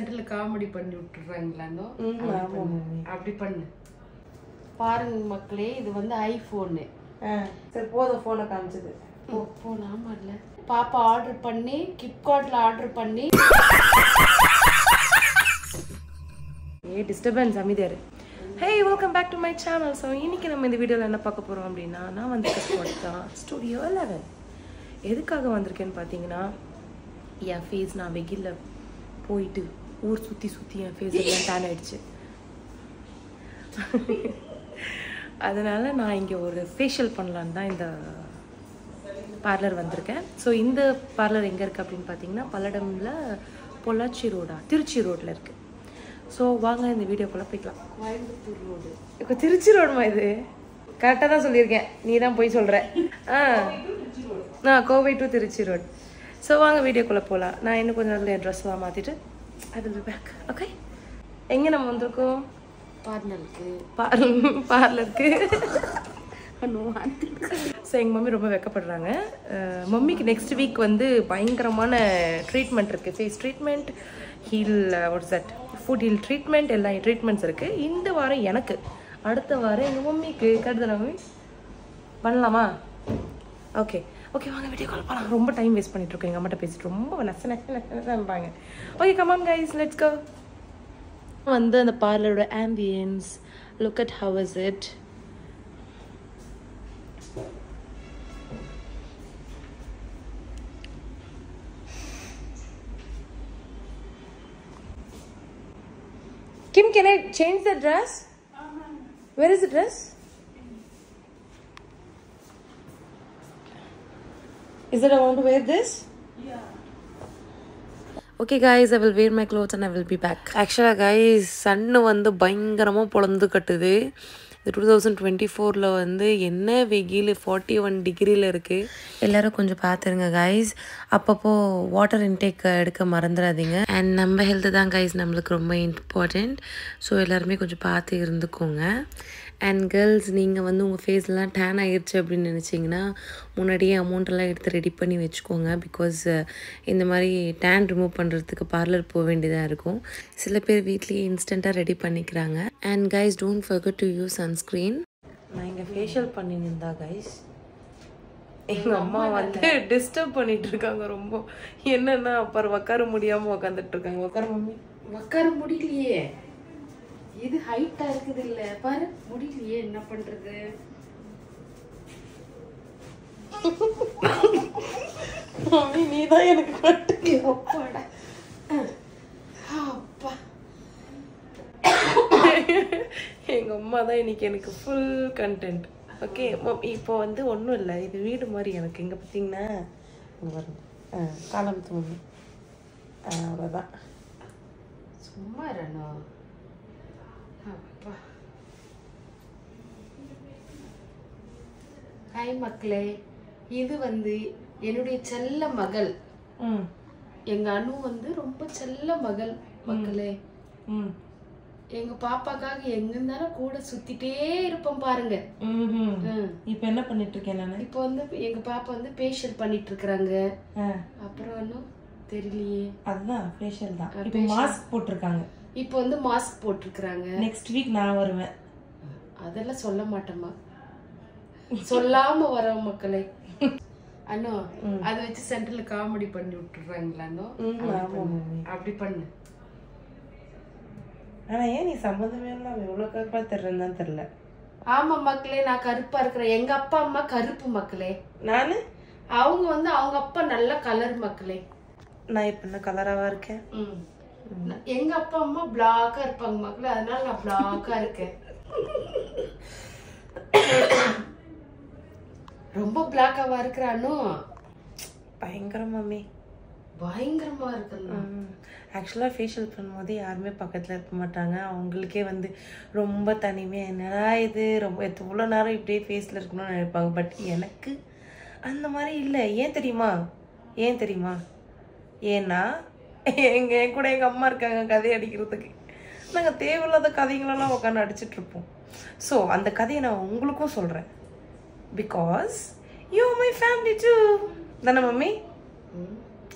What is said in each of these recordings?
சென்டர்ல காமெடி பண்ணி விட்டுறாங்களானோ அப்படி பண்ணு பாருங்க மக்களே. இது வந்து ஐபோனு. சரி போதும், போனை காமிச்சது போன். ஆமா இல்ல பாப்பா ஆர்டர் பண்ணி கிப்கார்ட்ல ஆர்டர் பண்ணி டிஸ்டர்பன்ஸ் அமைதியாரு. Hey welcome back to my channel. So இன்னைக்கு நம்ம இந்த வீடியோவில் என்ன பார்க்க போகிறோம் அப்படின்னா, நான் வந்து ஸ்பாட் தான் ஸ்டுடியோ 11. எதுக்காக வந்திருக்கேன்னு பார்த்தீங்கன்னா, என் ஃபேஸ் நான் வெயிலில் போயிட்டு ஊர் சுற்றி என் ஃபேஸ் எல்லாம் டேன் ஆயிடுச்சு. அதனால நான் இங்கே ஒரு ஃபேஷியல் பண்ணலான்னு தான் இந்த பார்லர் வந்திருக்கேன். ஸோ இந்த பார்லர் எங்கே இருக்குது அப்படின்னு பார்த்தீங்கன்னா, பல்லடமில் பொள்ளாச்சி ரோடா திருச்சி ரோட்டில் இருக்குது. ஸோ வாங்க இந்த வீடியோக்குள்ளே போய்க்கலாம். கோயம்புத்தூர் ரோடு. இப்போ திருச்சி ரோடுமா? இது கரெக்டாக தான் சொல்லியிருக்கேன், நீ தான் போய் சொல்கிற. Kovai to Trichy road. So வாங்க வீடியோக்குள்ளே போகலாம். நான் இன்னும் கொஞ்சம் நேரத்தில் என் ட்ரெஸ்லாம் மாற்றிட்டு I will be back. Okay, எங்கே நம்ம வந்திருக்கோம்? பார்லருக்கு. ஸோ எங்கள் மம்மி ரொம்ப வெக்கப்படுறாங்க. மம்மிக்கு நெக்ஸ்ட் வீக் வந்து பயங்கரமான ட்ரீட்மெண்ட் இருக்குது. Face treatment, heel, what's that, foot heel treatment, எல்லா ட்ரீட்மெண்ட்ஸ் இருக்குது. இந்த வாரம் எனக்கு, அடுத்த வாரம் எங்கள் மம்மிக்கு. கருதுல மம்மி பண்ணலாமா? ஓகே ஓகே, வாங்க வீடியோ கால் பண்ணலாம். ரொம்ப டைம் வேஸ்ட் பண்ணிட்டுருக்கோம். எங்கள் அம்மாட்ட பேசிட்டு ரொம்ப நெசப்பாங்க. Okay come on guys, let's go. வந்து அந்த பார்லரோட ambience, look at how is it. Kim, can I change the dress? Where is the dress? Is it I want to wear this? Yeah. Okay guys, I will wear my clothes and I will be back. Actually guys, sun வந்து பயங்கரமாக பொழந்து கட்டுது. இந்த 2024 வந்து என்ன வெயில் 41 டிகிரியில் இருக்குது. எல்லோரும் கொஞ்சம் பார்த்துருங்க கைஸ். அப்பப்போ வாட்டர் இன்டேக் எடுக்க மறந்துடாதீங்க. அண்ட் நம்ம ஹெல்த்து தான் கைஸ் நம்மளுக்கு ரொம்ப இம்பார்ட்டண்ட். ஸோ எல்லாருமே கொஞ்சம் பார்த்து இருந்துக்கோங்க. அண்ட் கேர்ள்ஸ், நீங்கள் வந்து உங்கள் ஃபேஸ்லாம் டேன் ஆகிடுச்சு அப்படின்னு நினச்சிங்கன்னா முன்னாடியே அமௌண்ட்டெல்லாம் எடுத்து ரெடி பண்ணி வச்சுக்கோங்க. பிகாஸ் இந்த மாதிரி டேன் ரிமூவ் பண்ணுறதுக்கு பார்லர் போக வேண்டியதாக இருக்கும். சில பேர் வீட்லேயே இன்ஸ்டண்ட்டாக ரெடி பண்ணிக்கிறாங்க. And guys, don't forget to use sunscreen. நான் இங்கே ஃபேஷியல் பண்ணியிருந்தா கைஸ், எங்கள் அம்மா வந்து டிஸ்டர்ப் பண்ணிட்டு இருக்காங்க ரொம்ப. என்னன்னா அப்புறம் உட்கார முடியாமல் உட்காந்துட்டு இருக்காங்க. உட்கார மம்மி. உட்கார முடியலையே, இது ஹைட்டா இருக்குது இல்ல பாரு, முடியலையே, என்ன பண்றது? நீ தான் எனக்கு அப்பாடா. அப்பா, எங்க அம்மா தான் இன்னைக்கு எனக்கு ஃபுல் கண்டென்ட். ஓகே, இப்போ வந்து ஒன்றும் இல்லை, இது வீடு மாதிரி எனக்கு. இங்கே பார்த்தீங்கன்னா காலம் தூங்கி அவ்வளோதான். சும்மா இருக்கா? ஹாய் மக்களே, இது வந்து என்னுடைய செல்ல மகள். எங்க அனு வந்து ரொம்ப செல்ல மகள் மக்களே. எங்க பாப்பாக்காக எங்க இருந்தாலும் கூட சுத்திட்டே இருப்போம் பாருங்க. இப்ப என்ன பண்ணிட்டு இருக்கேன் நான்? இப்ப வந்து எங்க பாப்பா வந்து ஃபேஷியல் பண்ணிட்டு இருக்காங்க. அப்புறம் இன்னும் தெரியலையே. அதுதான் ஃபேஷியல் தான். இப்போ மாஸ்க் போட்டுருக்காங்க. இப்போ வந்து மாஸ்க் போட்டுருக்காங்க. நெக்ஸ்ட் வீக் நான் வருவேன். அதெல்லாம் சொல்ல மாட்டேமா, சொல்லாம வர மக்களே. அண்ணோ அதை வச்சு சென்டர்ல காமெடி பண்ணி விட்டுறாங்களானோ அப்படி பண்ணு. ஆனா ஏன் நீ சம்மந்தமே இல்லாம எவ்வளவு கருப்பா தெரியறேன்னு தெரியல. ஆமா மக்களே, நான் கருப்பா இருக்கிறேன். எங்க அப்பா அம்மா கருப்பு மக்களே. நானு அவங்க வந்து அவங்க அப்பா நல்ல கலர் மக்களே. நான் இப்ப என்ன கலராவா இருக்கேன்? எங்க அப்பா அம்மா பிளாக்கா இருப்பாங்க மக்களே, அதனால நான் பிளாக்கா இருக்கேன். ரொம்ப பிளாக்காவா இருக்கிறானோ? பயங்கரமாமே பயங்கரமா இருக்கணும். ஆக்சுவலாக ஃபேஷியல் பண்ணும்போது யாருமே பக்கத்தில் இருக்க மாட்டாங்க. அவங்களுக்கே வந்து ரொம்ப தனிமையாக என்னடா இது ரொம்ப எவ்வளோ நேரம் இப்படியே ஃபேஸில் இருக்கணும்னு நினைப்பாங்க. பட் எனக்கு அந்த மாதிரி இல்லை. ஏன் தெரியுமா? ஏன்னா என் கூட எங்கள் அம்மா இருக்காங்க கதை அடிக்கிறதுக்கு. நாங்கள் தேவையில்லாத கதைங்களெல்லாம் உட்காந்து அடிச்சிட்ருப்போம். ஸோ அந்த கதையை நான் உங்களுக்கும் சொல்கிறேன். Because you my family too தானே மம்மி?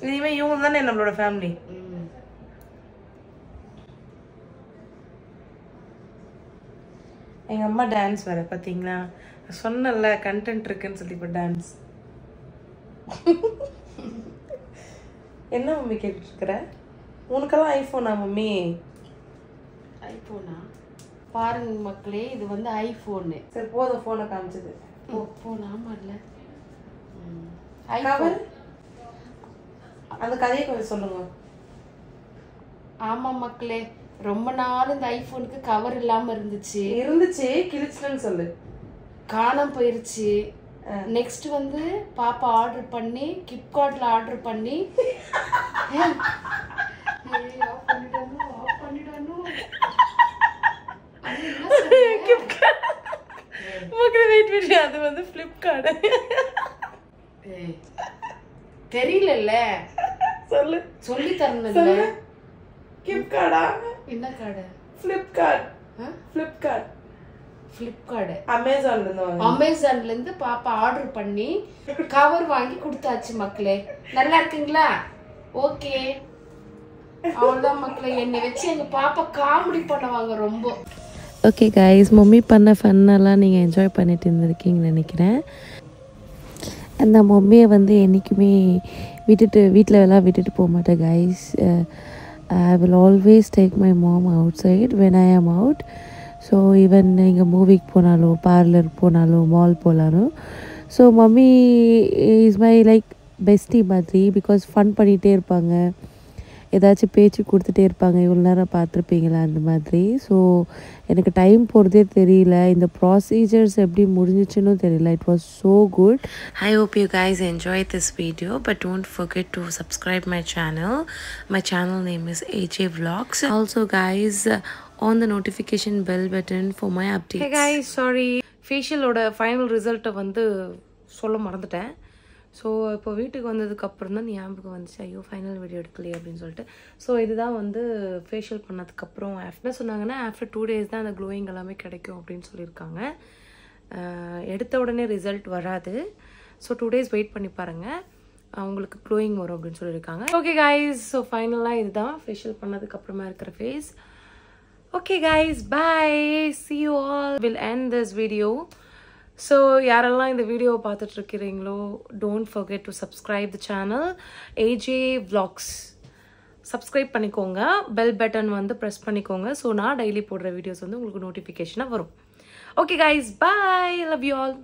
இனிமேல் இவங்க தானே நம்மளோட ஃபேமிலி. எங்கள் அம்மா டான்ஸ் வேறு பார்த்தீங்களா, சொன்னல கண்டென்ட் இருக்குன்னு சொல்லி இப்போ டான்ஸ். என்ன மம்மி கேட்டுருக்குற? உனக்கெல்லாம் ஐஃபோனா மம்மி? ஐஃபோனா? பாருங்க மக்களே, இது வந்து ஐஃபோனு. சரி போதும், ஃபோனை காமிச்சது. ஃபோன் ஆமா இல்லை கவர், அந்த கதையை கொஞ்சம் சொல்லுங்க. ஆமா மக்களே, ரொம்ப நாள் இந்த ஐஃபோனுக்கு கவர் இல்லாம இருந்துச்சு. கிழிச்சுன்னு சொல்லு. காணாம போயிருச்சு. நெக்ஸ்ட் வந்து பாப்பா ஆர்டர் பண்ணி கிப்கார்ட்ல ஆர்டர் பண்ணி அது வந்து ஃப்ளிப்கார்ட். தெரியல, சொல்லு, சொல்லி தரணும்ல. கிப்கார்டா? என்ன கார்டு? ஃப்ளிப்கார்ட். அமேசான்ல இருந்து பாப்பா ஆர்டர் பண்ணி கவர் வாங்கி கொடுத்தாச்சு மக்களே. நல்லா இருக்குங்களா? ஓகே, அவ்வளவுதான் மக்களே. என்னை வச்சு எங்க பாப்பா காமெடி பண்ணுவாங்க ரொம்ப. ஓகே கைஸ், மம்மி பண்ண ஃபன்னெல்லாம் நீங்கள் என்ஜாய் பண்ணிட்டு இருந்திருக்கீங்கன்னு நினைக்கிறேன். அந்த மம்மியை வந்து என்றைக்குமே வீட்டில் எல்லாம் விட்டுட்டு போக மாட்டேன் guys. I will always take my mom outside when I am out. So even எங்கள் மூவிக்கு போனாலும், பார்லர் போனாலும், மால் போனாலும், so mummy is my like bestie மாதிரி. பிகாஸ் ஃபன் பண்ணிகிட்டே இருப்பாங்க, ஏதாச்சும் பேச்சு கொடுத்துட்டே இருப்பாங்க. இவ்வளோ நேரம் பார்த்துருப்பீங்களா அந்த மாதிரி. ஸோ எனக்கு டைம் போகிறதே தெரியல, இந்த ப்ரொசீஜர்ஸ் எப்படி முடிஞ்சிச்சுன்னு தெரியல. It was so good. I hope you guys enjoy this video, but don't forget to subscribe my channel. My channel name is AJ Vlogs. Also guys, on the notification bell button for my updates. Hey guys, sorry, ஃபேஷியலோட final ரிசல்ட்டை வந்து சொல்ல மறந்துட்டேன். So இப்போ வீட்டுக்கு வந்ததுக்கப்புறம் தான் ஞாபகம் வந்துச்சு, ஐயோ ஃபைனல் வீடியோ எடுக்கலையே அப்படின்னு சொல்லிட்டு. ஸோ இதுதான் வந்து ஃபேஷியல் பண்ணதுக்கப்புறம் என்ன சொன்னாங்கன்னா, ஆஃப்டர் 2 days தான் அந்த க்ளோயிங் எல்லாமே கிடைக்கும் அப்படின்னு சொல்லியிருக்காங்க. எடுத்த உடனே ரிசல்ட் வராது. ஸோ 2 days வெயிட் பண்ணி பாருங்கள், அவங்களுக்கு க்ளோயிங் வரும் அப்படின்னு சொல்லியிருக்காங்க. ஓகே கைஸ், ஸோ ஃபைனலாக இதுதான் ஃபேஷியல் பண்ணதுக்கப்புறமா இருக்கிற face. Okay guys, bye. See you all. We'll end this video. So யாரெல்லாம் இந்த வீடியோவை பார்த்துட்டு இருக்கிறீங்களோ, don't forget to subscribe the channel AJ Vlogs. Subscribe பண்ணிக்கோங்க, பெல் பட்டன் வந்து ப்ரெஸ் பண்ணிக்கோங்க. ஸோ நான் டெய்லி போடுற வீடியோஸ் வந்து உங்களுக்கு நோட்டிஃபிகேஷனாக வரும். Okay guys, bye. Love you all.